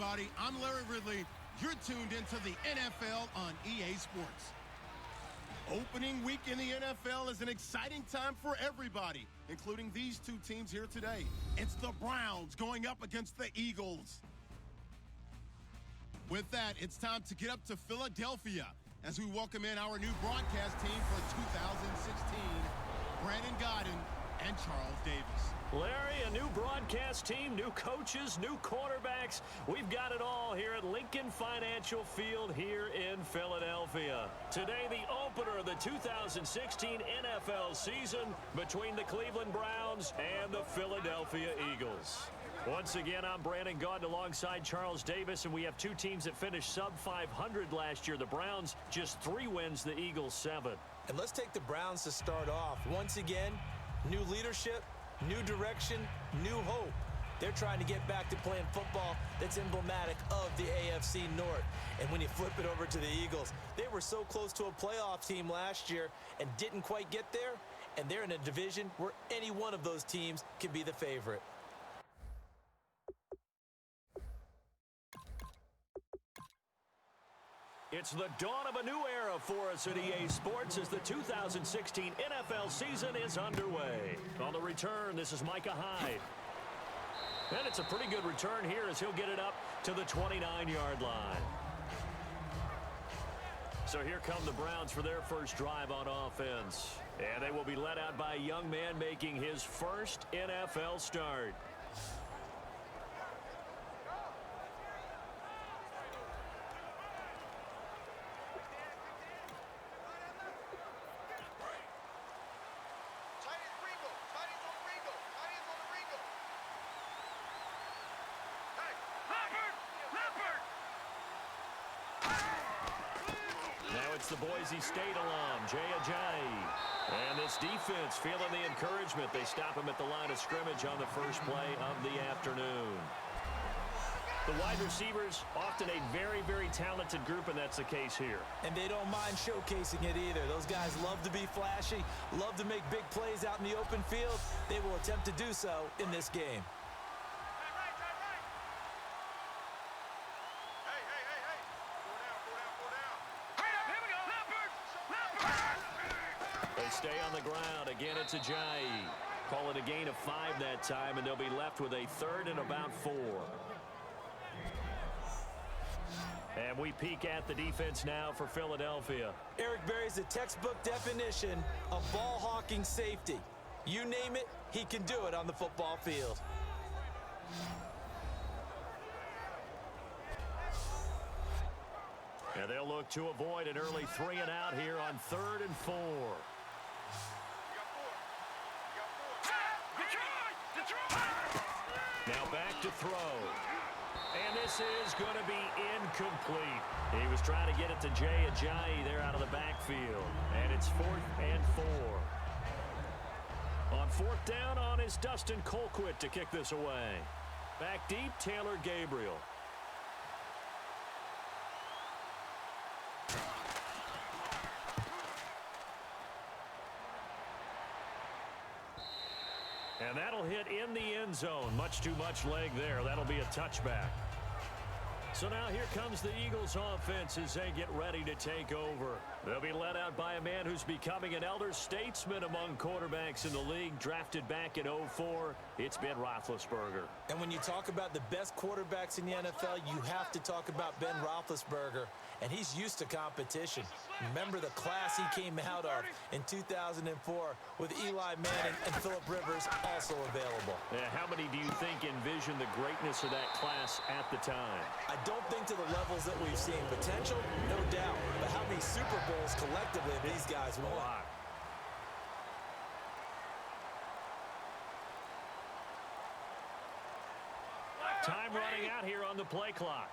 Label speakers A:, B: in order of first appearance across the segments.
A: everybody. I'm Larry Ridley. You're tuned into the NFL on EA Sports. Opening week in the NFL is an exciting time for everybody, including these two teams here today. It's the Browns going up against the Eagles. With that, it's time to get up to Philadelphia as we welcome in our new broadcast team for 2016, Brandon Godden and Charles Davis.
B: Larry, a new broadcast team, new coaches, new quarterbacks. We've got it all here at Lincoln Financial Field here in Philadelphia. Today, the opener of the 2016 NFL season between the Cleveland Browns and the Philadelphia Eagles. Once again, I'm Brandon Gaudin alongside Charles Davis, and we have two teams that finished sub-500 last year. The Browns, just 3 wins, the Eagles 7.
C: And let's take the Browns to start off. Once again, new leadership, new direction, new hope. They're trying to get back to playing football that's emblematic of the AFC North. And when you flip it over to the Eagles, they were so close to a playoff team last year and didn't quite get there. And they're in a division where any one of those teams can be the favorite.
B: It's the dawn of a new era for us at EA Sports as the 2016 NFL season is underway. On the return, this is Micah Hyde. And it's a pretty good return here as he'll get it up to the 29-yard line. So here come the Browns for their first drive on offense. And they will be led out by a young man making his first NFL start. The Boise State alum, Jay Ajayi. And this defense feeling the encouragement. They stop him at the line of scrimmage on the first play of the afternoon. The wide receivers, often a very, very talented group, and that's the case here.
C: And they don't mind showcasing it either. Those guys love to be flashy, love to make big plays out in the open field. They will attempt to do so in this game.
B: Stay on the ground. Again, it's Ajayi. Call it a gain of 5 that time, and they'll be left with a 3rd and about 4. And we peek at the defense now for Philadelphia.
C: Eric Berry's the textbook definition of ball-hawking safety. You name it, he can do it on the football field.
B: And they'll look to avoid an early 3 and out here on 3rd and 4. Now back to throw. And this is going to be incomplete. He was trying to get it to Jay Ajayi there out of the backfield. And it's 4th and 4. On 4th down on is Dustin Colquitt to kick this away. Back deep, Taylor Gabriel. And that'll hit in the end zone. Much too much leg there. That'll be a touchback. So now here comes the Eagles offense as they get ready to take over. They'll be led out by a man who's becoming an elder statesman among quarterbacks in the league, drafted back in 2004. It's Ben Roethlisberger.
C: And when you talk about the best quarterbacks in the NFL, you have to talk about Ben Roethlisberger. And he's used to competition. Remember the class he came out of in 2004 with Eli Manning and Phillip Rivers also available.
B: Yeah, how many do you think envisioned the greatness of that class at the time?
C: I don't think to the levels that we've seen. Potential, no doubt. But how many Super Bowls collectively have these guys won?
B: A lot. Time running out here on the play clock.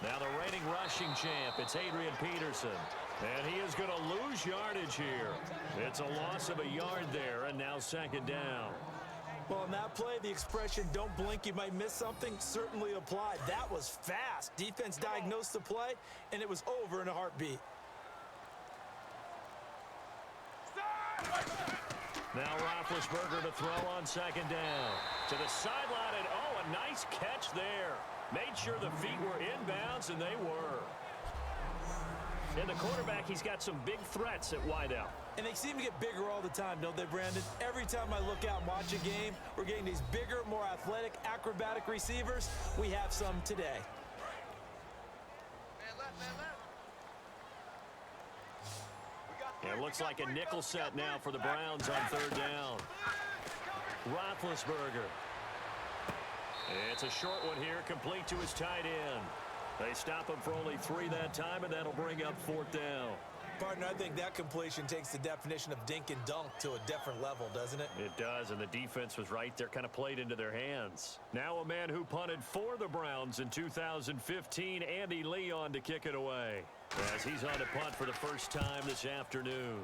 B: Now the reigning rushing champ, it's Adrian Peterson. And he is going to lose yardage here. It's a loss of a yard there, and now 2nd down.
C: Well, on that play, the expression, don't blink, you might miss something, certainly applied. That was fast. Defense diagnosed the play, and it was over in a heartbeat.
B: Now Roethlisberger to throw on second down. To the sideline, and a nice catch there. Made sure the feet were inbounds, and they were. And the quarterback, he's got some big threats at wideout.
C: And they seem to get bigger all the time, don't they, Brandon? Every time I look out and watch a game, we're getting these bigger, more athletic, acrobatic receivers. We have some today.
B: It looks like a nickel set now for the Browns on third down. Roethlisberger. It's a short one here, complete to his tight end. They stop him for only 3 that time, and that'll bring up fourth down.
C: Partner, I think that completion takes the definition of dink and dunk to a different level, doesn't it?
B: It does, and the defense was right there, kind of played into their hands. Now a man who punted for the Browns in 2015, Andy Leon, to kick it away, as he's on to punt for the first time this afternoon.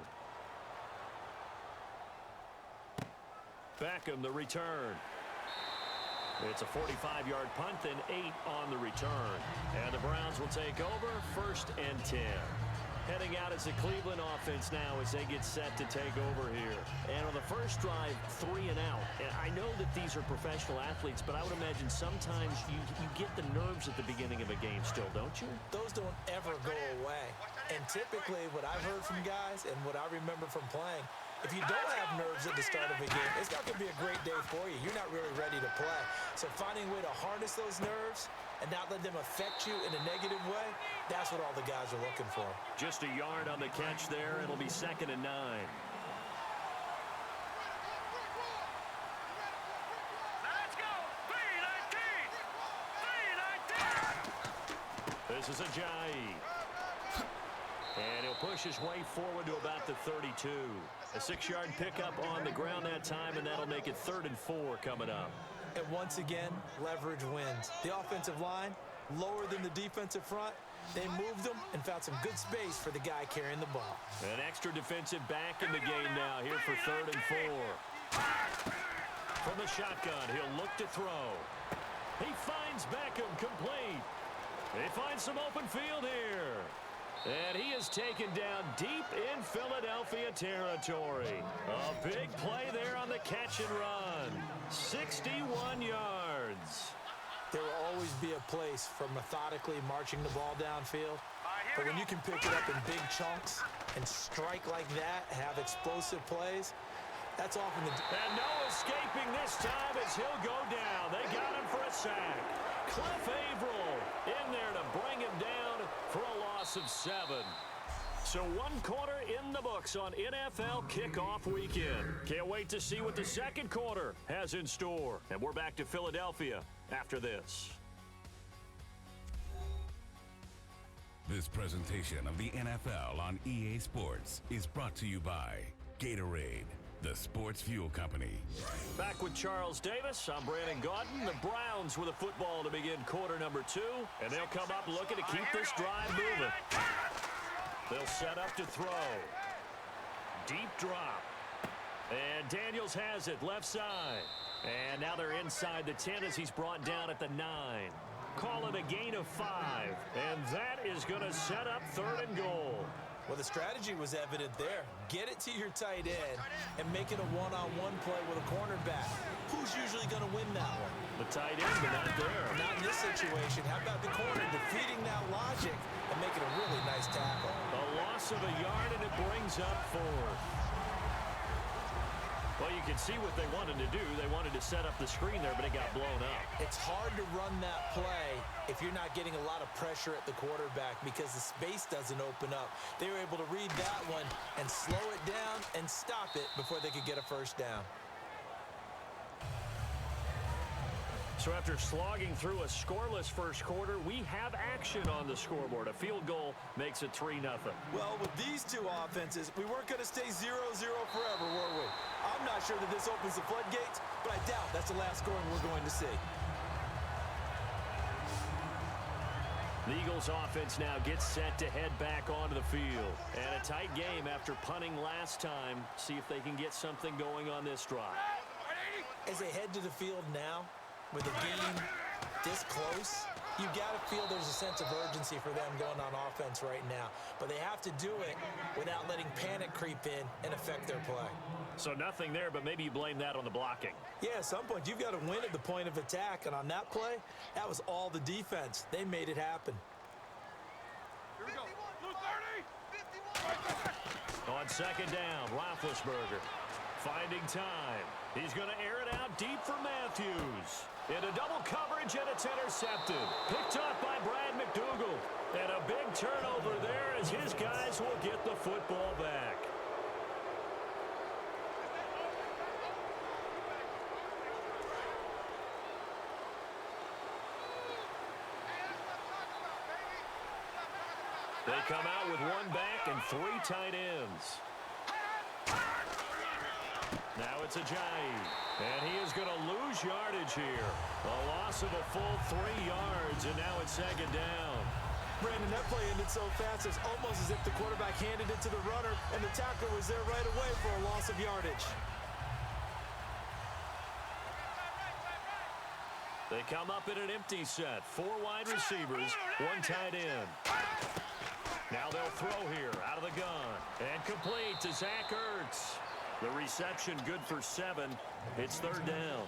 B: Beckham, the return. It's a 45-yard punt, then 8 on the return. And the Browns will take over, 1st and 10. Heading out as the Cleveland offense now as they get set to take over here. And on the first drive, 3 and out. And I know that these are professional athletes, but I would imagine sometimes you get the nerves at the beginning of a game still, don't you?
C: Those don't ever go away. And typically what I've heard from guys and what I remember from playing, if you don't have nerves at the start of a game, it's not going to be a great day for you. You're not really ready to play. So finding a way to harness those nerves and not let them affect you in a negative way, that's what all the guys are looking for.
B: Just a yard on the catch there. It'll be 2nd and 9.
D: Let's go! P13!
B: This is Ajayi. And he'll push his way forward to about the 32. A 6-yard pickup on the ground that time, and that'll make it 3rd and 4 coming up.
C: And once again, leverage wins. The offensive line, lower than the defensive front. They moved them and found some good space for the guy carrying the ball.
B: An extra defensive back in the game now here for 3rd and 4. From the shotgun, he'll look to throw. He finds Beckham complete. They find some open field here. And he is taken down deep in Philadelphia territory. A big play there on the catch and run. 61 yards.
C: There will always be a place for methodically marching the ball downfield. But when you can pick it up in big chunks and strike like that, have explosive plays, that's often the...
B: And no escaping this time as he'll go down. They got him for a sack. Cliff Averill in there to bring him down for a loss of 7. So 1 quarter in the books on NFL kickoff weekend. Can't wait to see what the 2nd quarter has in store. And we're back to Philadelphia after this.
E: This presentation of the NFL on EA Sports is brought to you by Gatorade, the sports fuel company.
B: Back with Charles Davis. I'm Brandon Gaudin. The Browns with a football to begin quarter number 2. And they'll come up looking to keep this drive moving. They'll set up to throw. Deep drop. And Daniels has it left side. And now they're inside the 10 as he's brought down at the 9. Call it a gain of 5. And that is going to set up 3rd and goal.
C: Well, the strategy was evident there. Get it to your tight end and make it a one-on-one play with a cornerback. Who's usually going to win that one?
B: The tight end, but not there.
C: Not in this situation. How about the corner defeating that logic and making a really nice tackle?
B: A loss of a yard, and it brings up 4th. Well, you can see what they wanted to do. They wanted to set up the screen there, but it got blown up.
C: It's hard to run that play if you're not getting a lot of pressure at the quarterback because the space doesn't open up. They were able to read that one and slow it down and stop it before they could get a first down.
B: So after slogging through a scoreless first quarter, we have action on the scoreboard. A field goal makes it 3-0.
C: Well, with these two offenses, we weren't going to stay 0-0 forever, were we? I'm not sure that this opens the floodgates, but I doubt that's the last scoring we're going to see.
B: The Eagles offense now gets set to head back onto the field. And a tight game after punting last time. See if they can get something going on this drive.
C: As they head to the field now, with a game this close, You got to feel there's a sense of urgency for them going on offense right now. But they have to do it without letting panic creep in and affect their play.
B: So nothing there, but maybe you blame that on the blocking.
C: Yeah, at some point, you've got to win at the point of attack. And on that play, that was all the defense. They made it happen.
D: Here we go. Blue 30.
B: On second down, Roethlisberger finding time. He's going to air it out deep for Matthews. Into double coverage, and it's intercepted. Picked up by Brad McDougal. And a big turnover there as his guys will get the football back. They come out with one back and 3 tight ends. Now it's Ajayi, and he is going to lose yardage here. A loss of a full 3 yards, and now it's second down.
C: Brandon, that play ended so fast, it's almost as if the quarterback handed it to the runner, and the tackler was there right away for a loss of yardage.
B: They come up in an empty set. 4 wide receivers, 1 tight end. Now they'll throw here out of the gun. And complete to Zach Ertz. The reception good for 7. It's third down.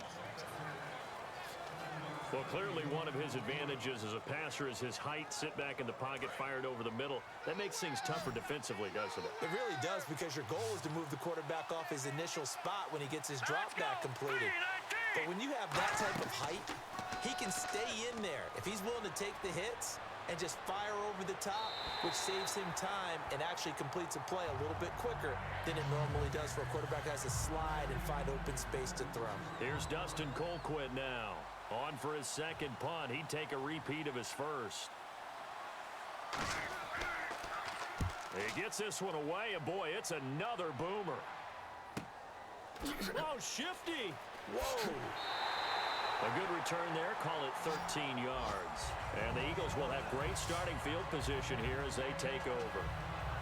B: Well, clearly one of his advantages as a passer is his height. Sit back in the pocket, fired over the middle. That makes things tougher defensively, doesn't it?
C: It really does, because your goal is to move the quarterback off his initial spot when he gets his drop back completed. But when you have that type of height, he can stay in there. If he's willing to take the hits and just fire over the top, which saves him time and actually completes a play a little bit quicker than it normally does for a quarterback who has to slide and find open space to throw.
B: Here's Dustin Colquitt now. On for his second punt. He'd take a repeat of his first. He gets this one away, and boy, it's another boomer. Oh, shifty.
C: Whoa.
B: A good return there, call it 13 yards. And the Eagles will have great starting field position here as they take over.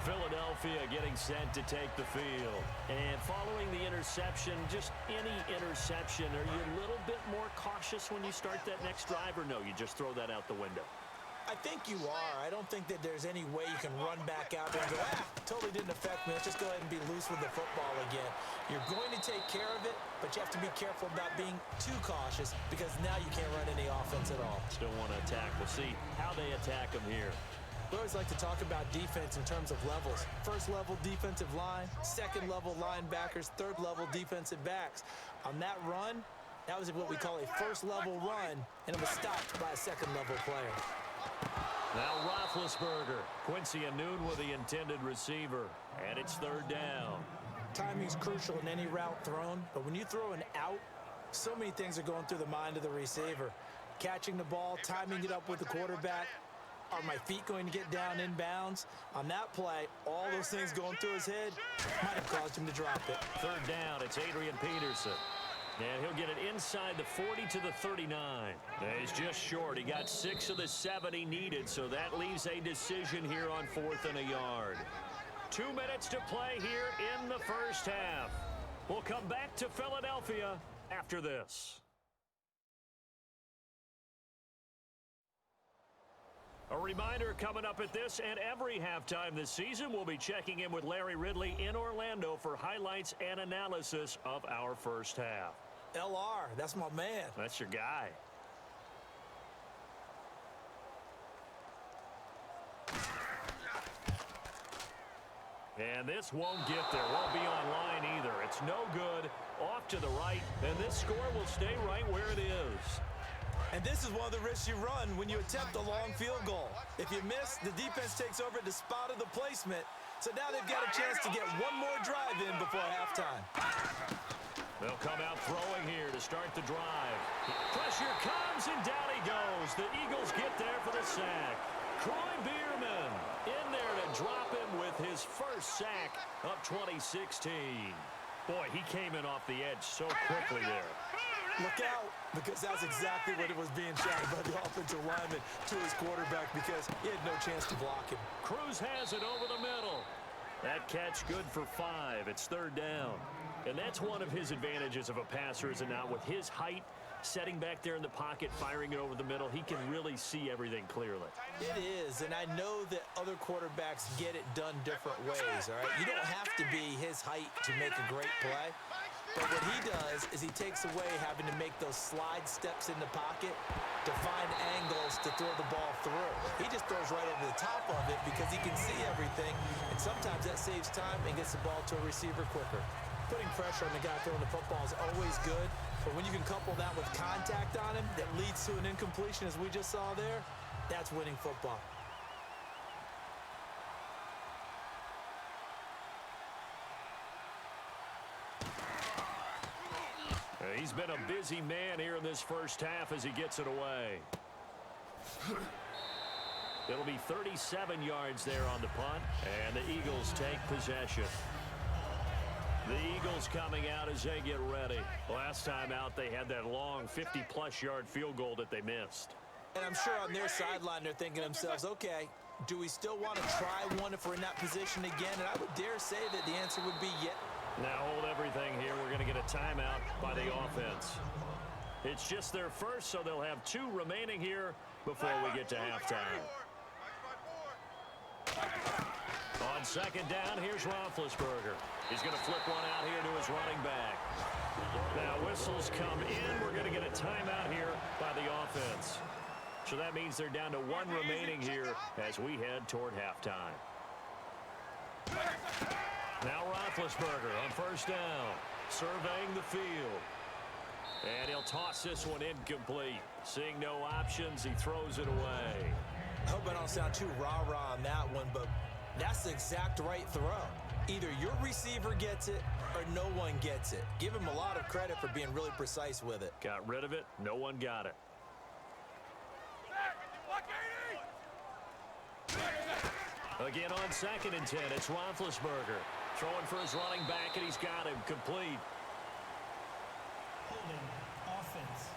B: Philadelphia getting set to take the field. And following the interception, just any interception, are you a little bit more cautious when you start that next drive, or no, you just throw that out the window?
C: I think you are. I don't think that there's any way you can run back out there and go, totally didn't affect me. Let's just go ahead and be loose with the football again. You're going to take care of it, but you have to be careful about being too cautious, because now you can't run any offense at all.
B: Still want to attack. We'll see how they attack them here.
C: We always like to talk about defense in terms of levels. First level defensive line, second level linebackers, third level defensive backs. On that run, that was what we call a first level run, and it was stopped by a second level player.
B: Now Roethlisberger. Quincy Anoon with the intended receiver. And it's third down.
C: Timing is crucial in any route thrown, but when you throw an out, so many things are going through the mind of the receiver. Catching the ball, timing it up with the quarterback. Are my feet going to get down in bounds? On that play, all those things going through his head might have caused him to drop it.
B: Third down, it's Adrian Peterson. And he'll get it inside the 40 to the 39. He's just short. He got 6 of the 7 he needed, so that leaves a decision here on 4th and a yard. 2 minutes to play here in the first half. We'll come back to Philadelphia after this. A reminder, coming up at this and every halftime this season, we'll be checking in with Larry Ridley in Orlando for highlights and analysis of our first half.
C: LR, that's my man.
B: That's your guy. And this won't get there. Won't be online either. It's no good. Off to the right. And this score will stay right where it is.
C: And this is one of the risks you run when you attempt a long field goal. If you miss, the defense takes over at the spot of the placement. So now they've got a chance to get one more drive in before halftime.
B: They'll come out throwing here to start the drive. Pressure comes, and down he goes. The Eagles get there for the sack. Troy Bierman in there to drop him with his first sack, up 2016. Boy, he came in off the edge so quickly there.
C: Look out, because that's exactly what it was being shouted by the offensive lineman to his quarterback, because he had no chance to block him.
B: Cruz has it over the middle. That catch good for 5. It's third down. And that's one of his advantages of a passer, is it not? With his height, Setting back there in the pocket, firing it over the middle, he can really see everything clearly.
C: It is, and I know that other quarterbacks get it done different ways, all right? You don't have to be his height to make a great play. But what he does is he takes away having to make those slide steps in the pocket to find angles to throw the ball through. He just throws right over the top of it because he can see everything, and sometimes that saves time and gets the ball to a receiver quicker. Putting pressure on the guy throwing the football is always good, but when you can couple that with contact on him that leads to an incompletion, as we just saw there, that's winning football.
B: He's been a busy man here in this first half as he gets it away. It'll be 37 yards there on the punt, and the Eagles take possession. The Eagles coming out as they get ready. Last time out, they had that long 50-plus yard field goal that they missed.
C: And I'm sure on their sideline, they're thinking to themselves, okay, do we still want to try one if we're in that position again? And I would dare say that the answer would be yes.
B: Now hold everything here. We're going to get a timeout by the offense. It's just their first, so they'll have 2 remaining here before we get to halftime. On second down, here's Roethlisberger. He's going to flip one out here to his running back. Now whistles come in. We're going to get a timeout here by the offense. So that means they're down to 1 remaining here as we head toward halftime. Now Roethlisberger on first down, surveying the field. And he'll toss this one incomplete. Seeing no options, he throws it away.
C: I hope I don't sound too rah-rah on that one, but that's the exact right throw. Either your receiver gets it or no one gets it. Give him a lot of credit for being really precise with it.
B: Got rid of it. No one got it. Again on second and 10, it's Roethlisberger. Throwing for his running back, and he's got him complete.
F: Holding offense.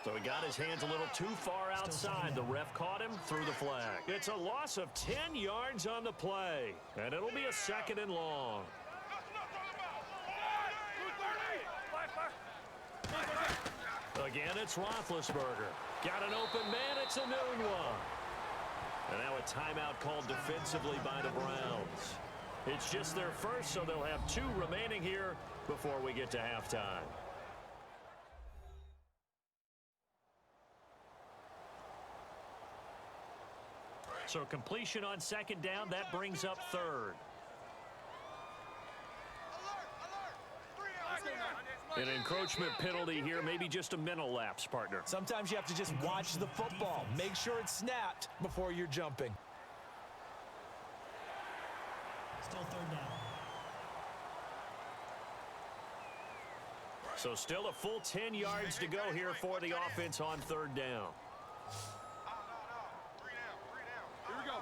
B: So he got his hands a little too far outside. The ref caught him, threw the flag. It's a loss of 10 yards on the play, and it'll be a second and long. Again, it's Roethlisberger. Got an open man, it's a noon one. And now a timeout called defensively by the Browns. It's just their first, so they'll have 2 remaining here before we get to halftime. So completion on second down, that brings up third. An encroachment penalty here, maybe just a mental lapse, partner.
C: Sometimes you have to just watch the football. Make sure it's snapped before you're jumping.
F: Still third down.
B: So still a full 10 yards to go here for the offense on third down.
D: Here we go.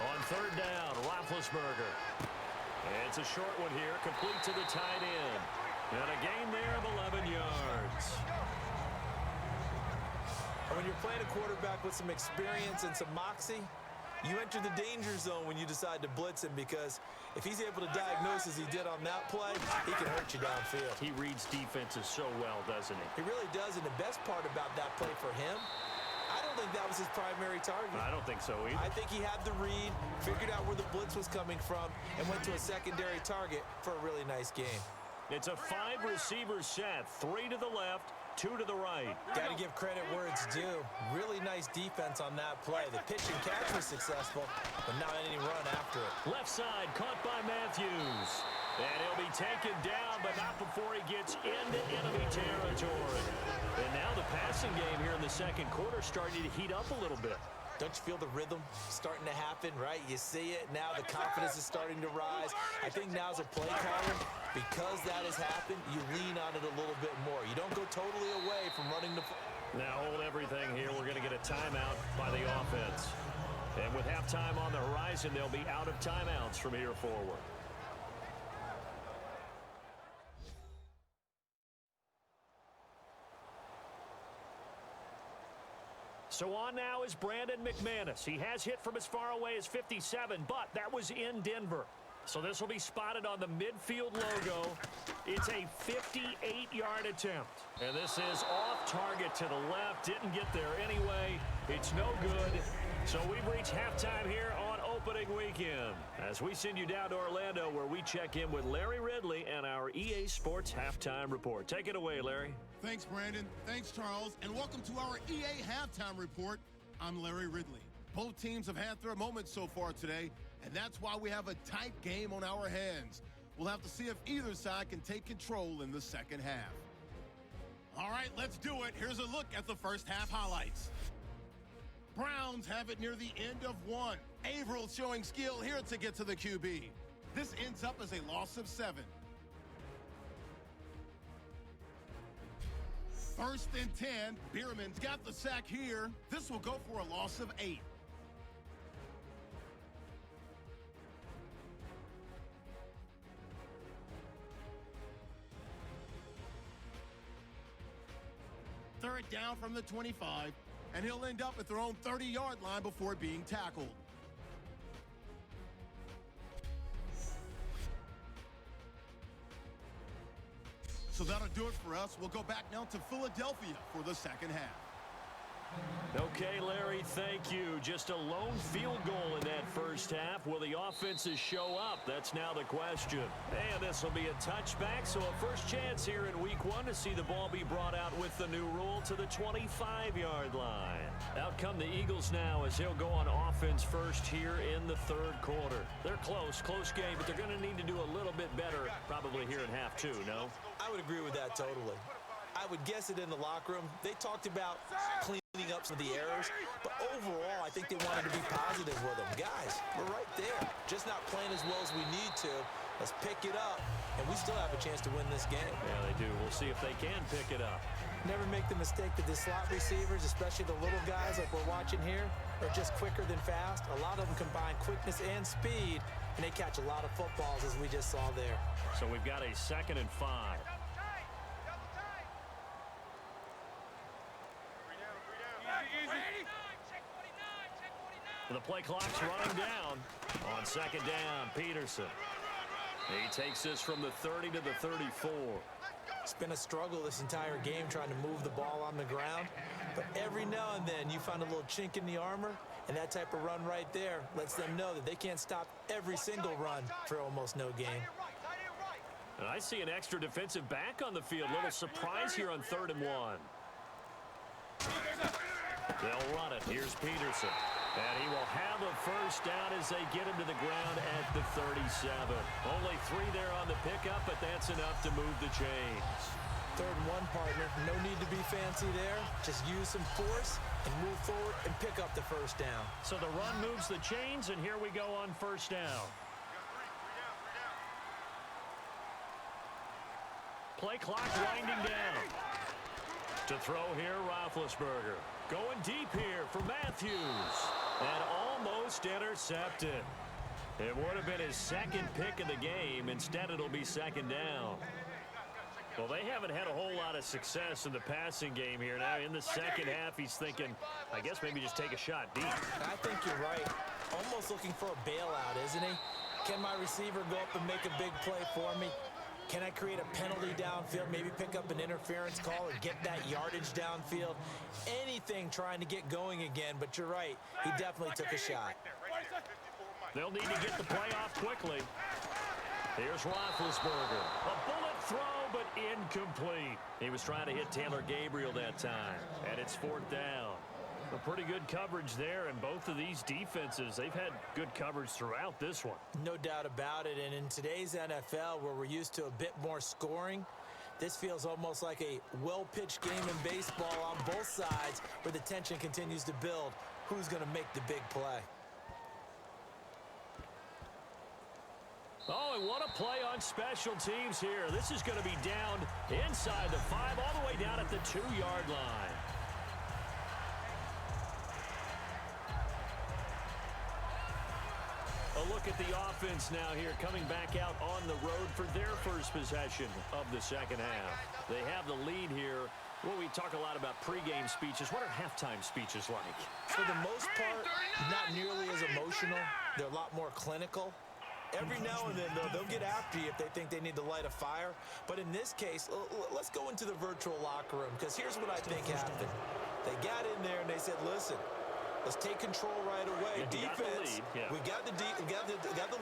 B: On third down, Roethlisberger. It's a short one here, complete to the tight end. And a gain there of 11 yards.
C: When you're playing a quarterback with some experience and some moxie, you enter the danger zone when you decide to blitz him, because if he's able to diagnose as he did on that play, he can hurt you downfield.
B: He reads defenses so well, doesn't he?
C: He really does, and the best part about that play for him, I don't think that was his primary target.
B: I don't think so either.
C: I think he had the read, figured out where the blitz was coming from, and went to a secondary target for a really nice game.
B: It's a 5-receiver set, 3 to the left, 2 to the right.
C: Got to give credit where it's due. Really nice defense on that play. The pitch and catch was successful, but not any run after it.
B: Left side caught by Matthews. And he'll be taken down, but not before he gets into enemy territory. And now the passing game here in the second quarter starting to heat up a little bit.
C: Don't you feel the rhythm starting to happen, right? You see it now. The confidence is starting to rise. I think now as a play caller, because that has happened, you lean on it a little bit more. You don't go totally away from running the...
B: Now hold everything here. We're going to get a timeout by the offense. And with halftime on the horizon, they'll be out of timeouts from here forward. So on now is Brandon McManus. He has hit from as far away as 57, but that was in Denver. So this will be spotted on the midfield logo. It's a 58-yard attempt. And this is off target to the left. Didn't get there anyway. It's no good. So we've reached halftime here on opening weekend as we send you down to Orlando where we check in with Larry Ridley and our EA Sports Halftime Report. Take it away, Larry.
A: Thanks, Brandon. Thanks, Charles. And welcome to our EA Halftime Report. I'm Larry Ridley. Both teams have had their moments so far today, and that's why we have a tight game on our hands. We'll have to see if either side can take control in the second half. All right, let's do it. Here's a look at the first half highlights. Browns have it near the end of one. Averill showing skill here to get to the QB. This ends up as a loss of 7. First and 10. Bierman's got the sack here. This will go for a loss of 8. Third down from the 25. And he'll end up at their own 30-yard line before being tackled. So that'll do it for us. We'll go back now to Philadelphia for the second half.
B: Okay, Larry, thank you. Just a lone field goal in that first half. Will the offenses show up? That's now the question. And this will be a touchback, so a first chance here in week 1 to see the ball be brought out with the new rule to the 25-yard line. Out come the Eagles now as they'll go on offense first here in the third quarter. They're close game, but they're going to need to do a little bit better probably here in half 2, no?
C: I would agree with that totally. I would guess it in the locker room. They talked about cleaning up some of the errors, but overall, I think they wanted to be positive with them. Guys, we're right there. Just not playing as well as we need to. Let's pick it up, and we still have a chance to win this game.
B: Yeah, they do. We'll see if they can pick it up.
C: Never make the mistake that the slot receivers, especially the little guys like we're watching here, are just quicker than fast. A lot of them combine quickness and speed, and they catch a lot of footballs, as we just saw there.
B: So we've got a 2nd and 5. The play clock's running down. On 2nd down, Peterson. He takes this from the 30 to the 34.
C: It's been a struggle this entire game trying to move the ball on the ground. But every now and then you find a little chink in the armor, and that type of run right there lets them know that they can't stop every single run for almost no gain.
B: And I see an extra defensive back on the field. Little surprise here on 3rd and 1. They'll run it. Here's Peterson. And he will have a first down as they get him to the ground at the 37. Only 3 there on the pickup, but that's enough to move the chains.
C: 3rd and 1, partner. No need to be fancy there. Just use some force and move forward and pick up the first down.
B: So the run moves the chains, and here we go on first down. Play clock winding down. To throw here, Roethlisberger. Going deep here for Matthews. And almost intercepted. It would have been his 2nd pick of the game. Instead, it'll be 2nd down. Well, they haven't had a whole lot of success in the passing game here. Now, in the second half, he's thinking, I guess maybe just take a shot deep.
C: I think you're right. Almost looking for a bailout, isn't he? Can my receiver go up and make a big play for me? Can I create a penalty downfield, maybe pick up an interference call or get that yardage downfield? Anything trying to get going again, but you're right. He definitely took a shot.
B: They'll need to get the play off quickly. Here's Roethlisberger. A bullet throw, but incomplete. He was trying to hit Taylor Gabriel that time, and it's 4th down. A pretty good coverage there, and both of these defenses, they've had good coverage throughout this one.
C: No doubt about it, and in today's NFL, where we're used to a bit more scoring, this feels almost like a well-pitched game in baseball on both sides, where the tension continues to build. Who's going to make the big play?
B: Oh, and what a play on special teams here. This is going to be down inside the 5, all the way down at the 2-yard line. A look at the offense now here, coming back out on the road for their first possession of the second half. They have the lead here. Well, we talk a lot about pregame speeches. What are halftime speeches like?
C: For the most part, not nearly as emotional. They're a lot more clinical. Every now and then, though, they'll get after you if they think they need to light a fire. But in this case, let's go into the virtual locker room, because here's what I think happened. They got in there and they said, listen, let's take control right away. Defense, we got the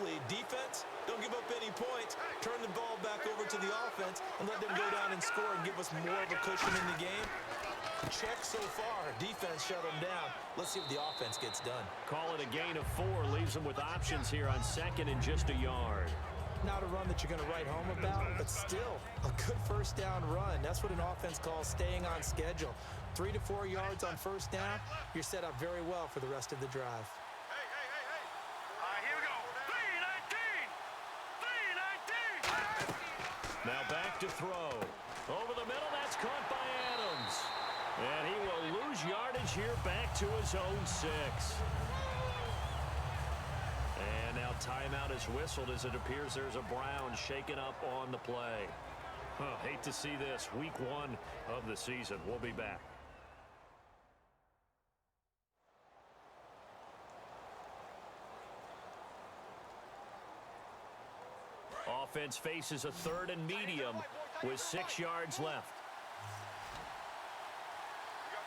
C: lead. Defense, don't give up any points. Turn the ball back over to the offense and let them go down and score and give us more of a cushion in the game. Check so far. Defense shut them down. Let's see what the offense gets done.
B: Call it a gain of 4. Leaves them with options here on 2nd and just a yard.
C: Not a run that you're going to write home about, but still a good first down run. That's what an offense calls staying on schedule. 3 to 4 yards on first down. You're set up very well for the rest of the drive.
D: Hey. Here we go. 3-19.
B: Now back to throw. Over the middle, that's caught by Adams. And he will lose yardage here back to his own 6. And now timeout is whistled as it appears there's a Brown shaken up on the play. Hate to see this. Week 1 of the season. We'll be back. Offense faces a 3rd and medium with 6 yards left.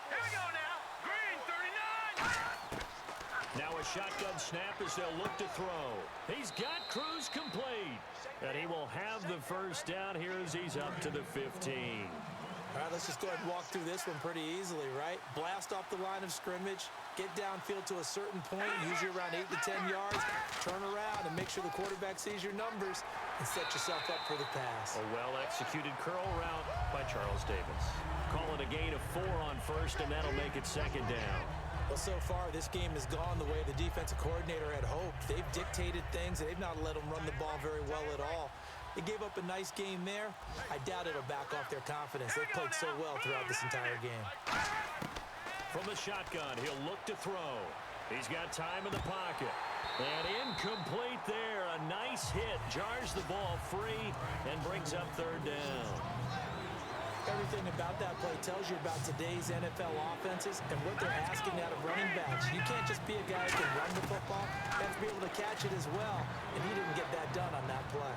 D: Here we go now. Green 39.
B: Now a shotgun snap as they'll look to throw. He's got Cruz complete. And he will have the first down here as he's up to the 15.
C: All right, let's just go ahead and walk through this one pretty easily, right? Blast off the line of scrimmage, get downfield to a certain point, usually around 8 to 10 yards, turn around and make sure the quarterback sees your numbers and set yourself up for the pass.
B: A well-executed curl route by Charles Davis. Call it a gain of 4 on first, and that'll make it 2nd down.
C: Well, so far, this game has gone the way the defensive coordinator had hoped. They've dictated things. They've not let them run the ball very well at all. They gave up a nice game there. I doubt it'll back off their confidence. They've played so well throughout this entire game.
B: From the shotgun, he'll look to throw. He's got time in the pocket. And incomplete there. A nice hit. Jars the ball free and brings up 3rd down.
C: Everything about that play tells you about today's NFL offenses and what they're asking out of running backs. You can't just be a guy who can run the football. You have to be able to catch it as well. And he didn't get that done on that play.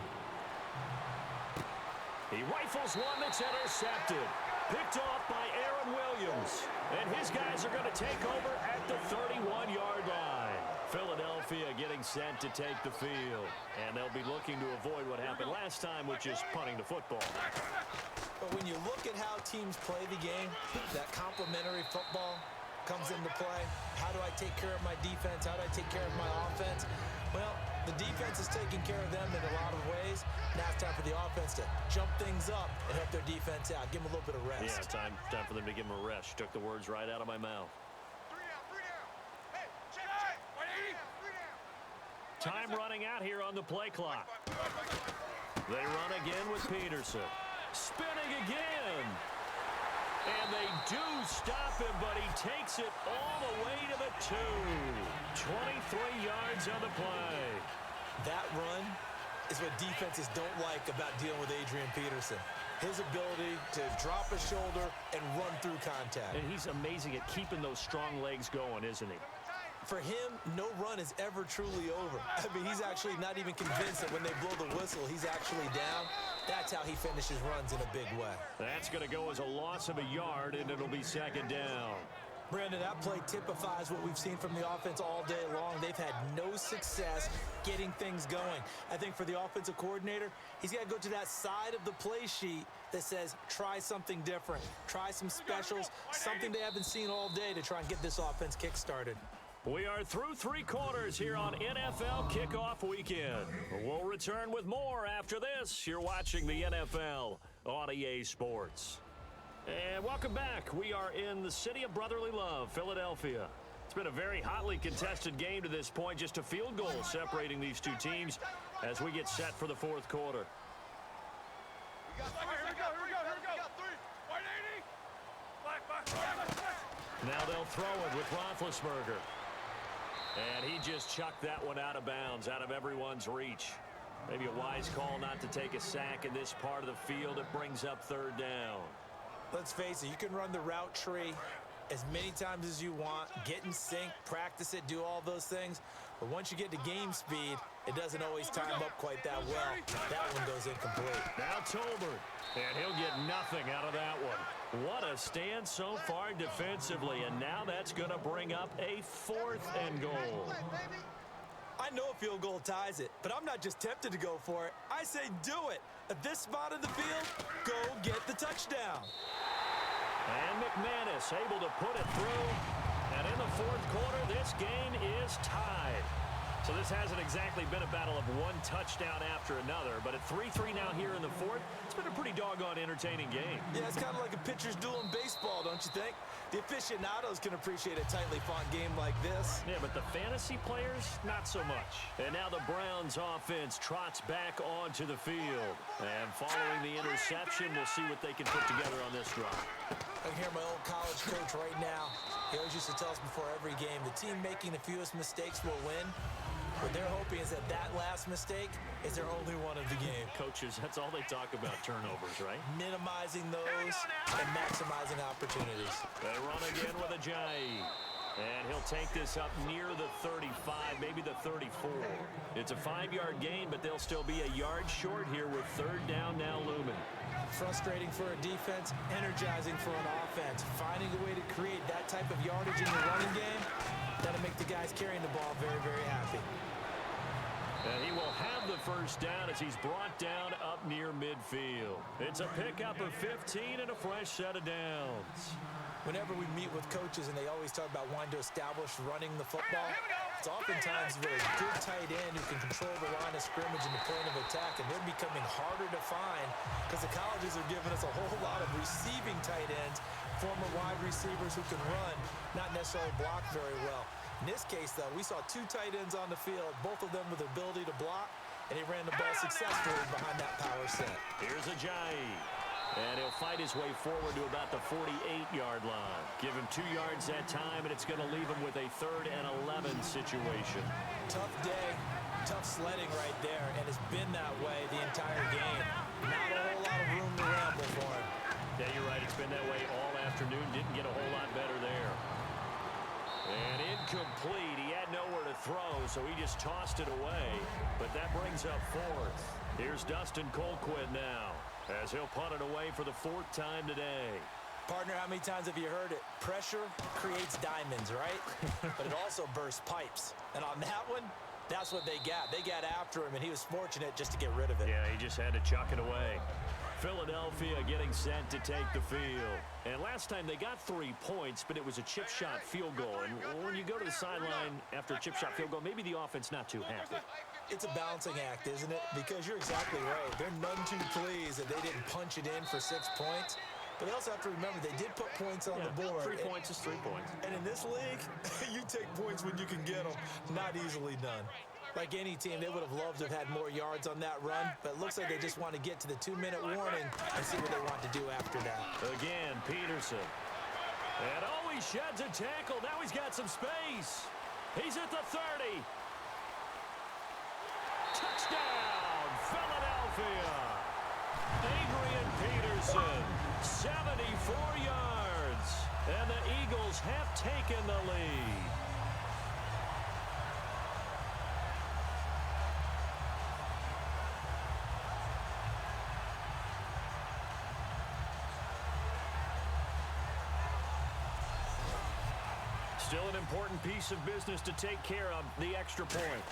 B: He rifles one that's intercepted. Picked off by Aaron Williams. And his guys are going to take over at the 31-yard line. Philadelphia getting set to take the field. And they'll be looking to avoid what happened last time, which is punting the football.
C: But when you look at how teams play the game, that complementary football comes into play. How do I take care of my defense? How do I take care of my offense? Well, the defense is taking care of them in a lot of ways. Now it's time for the offense to jump things up and help their defense out. Give them a little bit of rest.
B: Yeah, time for them to give them a rest. Took the words right out of my mouth.
D: 3 down. Hey, check. 3 down.
B: Time running out here on the play clock. They run again with Peterson. Spinning again. And they do stop him, but he takes it all the way to the 2. 23 yards on the play.
C: That run is what defenses don't like about dealing with Adrian Peterson. His ability to drop a shoulder and run through contact.
B: And he's amazing at keeping those strong legs going, isn't he?
C: For him, no run is ever truly over. I mean, he's actually not even convinced that when they blow the whistle, he's actually down. That's how he finishes runs in a big way.
B: That's going to go as a loss of a yard, and it'll be 2nd down.
C: Brandon, that play typifies what we've seen from the offense all day long. They've had no success getting things going. I think for the offensive coordinator, he's got to go to that side of the play sheet that says, try something different. Try some specials, something they haven't seen all day to try and get this offense kick-started.
B: We are through 3 quarters here on NFL Kickoff Weekend. We'll return with more after this. You're watching the NFL on EA Sports. And welcome back. We are in the city of brotherly love, Philadelphia. It's been a very hotly contested game to this point. Just a field goal separating these two teams as we get set for the 4th quarter.
D: Here we go. 3. 180.
B: Now they'll throw it with Roethlisberger. And he just chucked that one out of bounds, out of everyone's reach. Maybe a wise call not to take a sack in this part of the field. It brings up 3rd down.
C: Let's face it, you can run the route tree as many times as you want, get in sync, practice it, do all those things. But once you get to game speed, it doesn't always time up quite that well. That one goes incomplete.
B: Now Tolbert, and he'll get nothing out of that one. What a stand so far defensively, and now that's going to bring up a 4th and goal.
C: I know a field goal ties it, but I'm not just tempted to go for it. I say do it. At this spot of the field, go get the touchdown.
B: And McManus able to put it through. And in the 4th quarter, this game is tied. So this hasn't exactly been a battle of one touchdown after another, but at 3-3 now here in the 4th, it's been a pretty doggone entertaining game.
C: Yeah, it's kind of like a pitcher's duel in baseball, don't you think? The aficionados can appreciate a tightly fought game like this.
B: Yeah, but the fantasy players, not so much. And now the Browns offense trots back onto the field. And following the interception, we'll see what they can put together on this drive.
C: I can hear my old college coach right now. He always used to tell us before every game, the team making the fewest mistakes will win. What they're hoping is that last mistake is their only one of the game.
B: Coaches, that's all they talk about, turnovers, right?
C: Minimizing those and maximizing opportunities.
B: They run again with Ajayi. And he'll take this up near the 35, maybe the 34. It's a 5-yard gain, but they'll still be a yard short here with 3rd down now looming.
C: Frustrating for a defense, energizing for an offense. Finding a way to create that type of yardage in the running game, that'll make the guys carrying the ball very, very happy.
B: And he will have the 1st down as he's brought down up near midfield. It's a pickup of 15 and a fresh set of downs.
C: Whenever we meet with coaches and they always talk about wanting to establish running the football, it's oftentimes with a good tight end who can control the line of scrimmage and the point of attack, and they're becoming harder to find because the colleges are giving us a whole lot of receiving tight ends, former wide receivers who can run, not necessarily block very well. In this case, though, we saw 2 tight ends on the field, both of them with the ability to block, and he ran the ball successfully behind that power set.
B: Here's Ajayi. And he'll fight his way forward to about the 48-yard line. Give him 2 yards that time, and it's going to leave him with a 3rd and 11 situation.
C: Tough day, tough sledding right there, and it's been that way the entire game. Not a whole lot of room to ramble for him.
B: Yeah, you're right. It's been that way all afternoon. Didn't get a whole lot better there. And incomplete. He had nowhere to throw, so he just tossed it away. But that brings up 4th. Here's Dustin Colquitt now, as he'll punt it away for the 4th time today.
C: Partner, how many times have you heard it? Pressure creates diamonds, right? But it also bursts pipes. And on that one, that's what they got. They got after him, and he was fortunate just to get rid of it.
B: Yeah, he just had to chuck it away. Philadelphia getting set to take the field. And last time they got 3 points, but it was a chip shot field goal. And when you go to the sideline after a chip shot field goal, maybe the offense not too happy.
C: It's a balancing act, isn't it? Because you're exactly right. They're none too pleased that they didn't punch it in for 6 points. But they also have to remember they did put points on the board.
B: 3 points is 3 points.
C: And in this league, you take points when you can get them. Not easily done. Like any team, they would have loved to have had more yards on that run, but it looks like they just want to get to the 2-minute warning and see what they want to do after that.
B: Again, Peterson. And he sheds a tackle. Now he's got some space. He's at the 30. Touchdown, Philadelphia. Adrian Peterson, 74 yards. And the Eagles have taken the lead. Still an important piece of business to take care of, the extra point.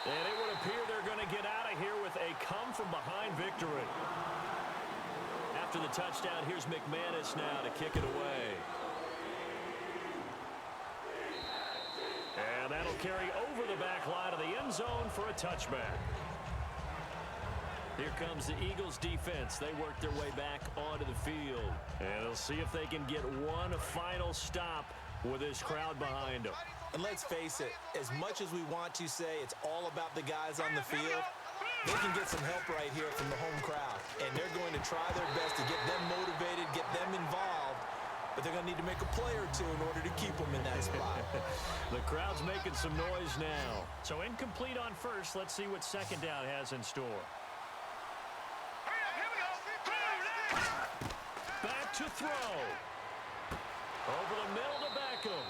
B: And it would appear they're going to get out of here with a come-from-behind victory. After the touchdown, here's McManus now to kick it away. And that'll carry over the back line of the end zone for a touchback. Here comes the Eagles defense. They work their way back onto the field. And they'll see if they can get one final stop with this crowd behind them.
C: And let's face it, as much as we want to say it's all about the guys on the field, they can get some help right here from the home crowd. And they're going to try their best to get them motivated, get them involved. But they're going to need to make a play or two in order to keep them in that spot.
B: The crowd's making some noise now. So incomplete on first. Let's see what second down has in store. Back to throw. Over the middle to Beckham.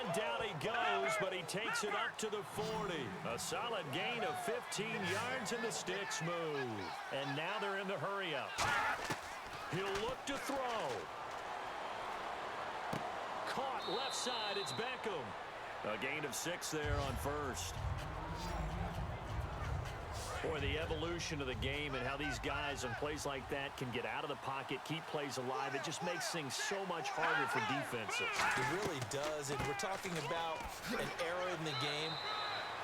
B: And down he goes, but he takes it up to the 40. A solid gain of 15 yards, and the sticks move. And now they're in the hurry-up. He'll look to throw. Caught left side, it's Beckham. A gain of 6 there on first. Boy, the evolution of the game and how these guys on plays like that can get out of the pocket, keep plays alive, it just makes things so much harder for defenses.
C: It really does, and we're talking about an era in the game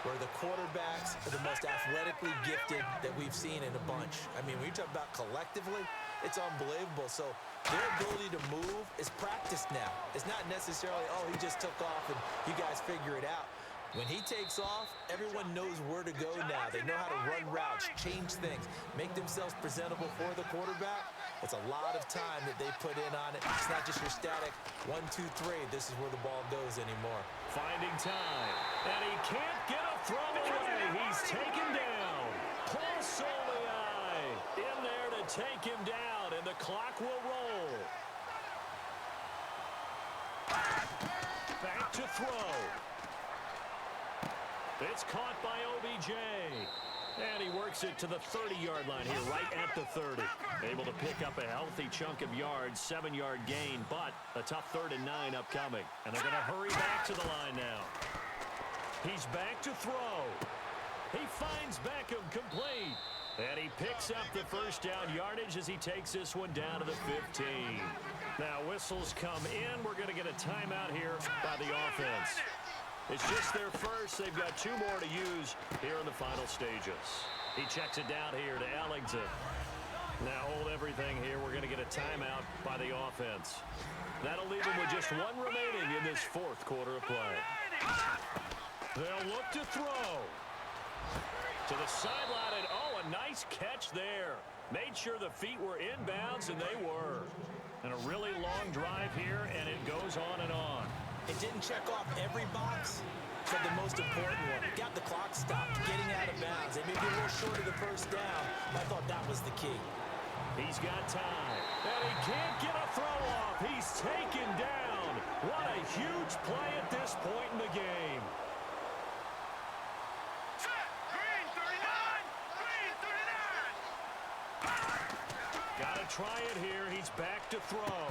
C: where the quarterbacks are the most athletically gifted that we've seen in a bunch. I mean, when you talk about collectively, it's unbelievable. So their ability to move is practiced now. It's not necessarily, oh, he just took off and you guys figure it out. When he takes off, everyone knows where to go now. They know how to run routes, change things, make themselves presentable for the quarterback. It's a lot of time that they put in on it. It's not just your static 1, 2, 3. This is where the ball goes anymore.
B: Finding time, and he can't get a throw away. He's taken down. Paul Solei in there to take him down, and the clock will roll. Back to throw. It's caught by OBJ. And he works it to the 30-yard line here, right at the 30. Able to pick up a healthy chunk of yards, 7-yard gain, but a tough 3rd and 9 upcoming. And they're going to hurry back to the line now. He's back to throw. He finds Beckham complete. And he picks up the first down yardage as he takes this one down to the 15. Now whistles come in. We're going to get a timeout here by the offense. It's just their first. They've got 2 more to use here in the final stages. He checks it down here to Ellington. Now hold everything here. We're going to get a timeout by the offense. That'll leave them with just 1 remaining in this 4th quarter of play. They'll look to throw. To the sideline, and oh, a nice catch there. Made sure the feet were inbounds, and they were. And a really long drive here, and it goes on and on.
C: It didn't check off every box, but the most important one. Got the clock stopped, getting out of bounds. They may be a little short of the first down. I thought that was the key.
B: He's got time, and he can't get a throw off. He's taken down. What a huge play at this point in the game.
D: Green 39! Green 39!
B: Gotta try it here. He's back to throw.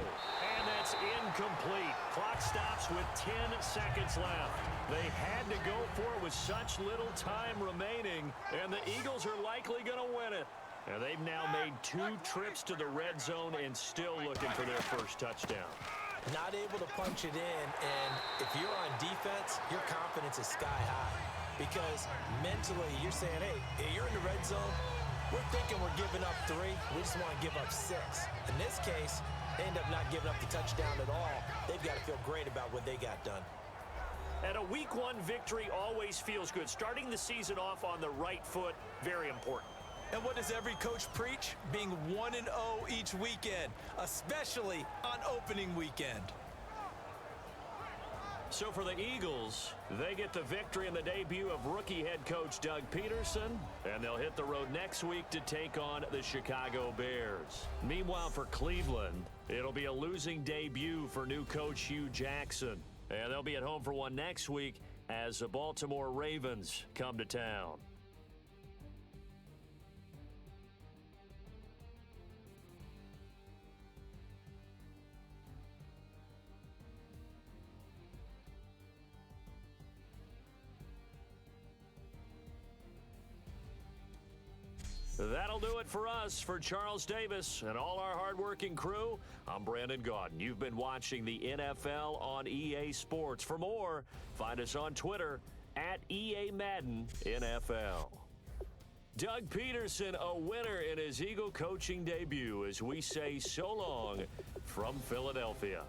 B: And that's incomplete. Clock stops with 10 seconds left. They had to go for it with such little time remaining, and the Eagles are likely going to win it. And they've now made 2 trips to the red zone and still looking for their first touchdown.
C: Not able to punch it in, and if you're on defense, your confidence is sky high. Because mentally, you're saying, hey, you're in the red zone. We're thinking we're giving up 3. We just want to give up 6. In this case, they end up not giving up the touchdown at all. They've got to feel great about what they got done.
B: And a Week 1 victory always feels good. Starting the season off on the right foot, very important.
C: And what does every coach preach? Being 1-0 each weekend, especially on opening weekend.
B: So for the Eagles, they get the victory in the debut of rookie head coach Doug Peterson, and they'll hit the road next week to take on the Chicago Bears. Meanwhile, for Cleveland, it'll be a losing debut for new coach Hugh Jackson, and they'll be at home for one next week as the Baltimore Ravens come to town. That'll do it for us. For Charles Davis and all our hardworking crew, I'm Brandon Gaudin. You've been watching the NFL on EA Sports. For more, find us on Twitter at EA Madden NFL. Doug Peterson, a winner in his Eagle coaching debut, as we say so long from Philadelphia.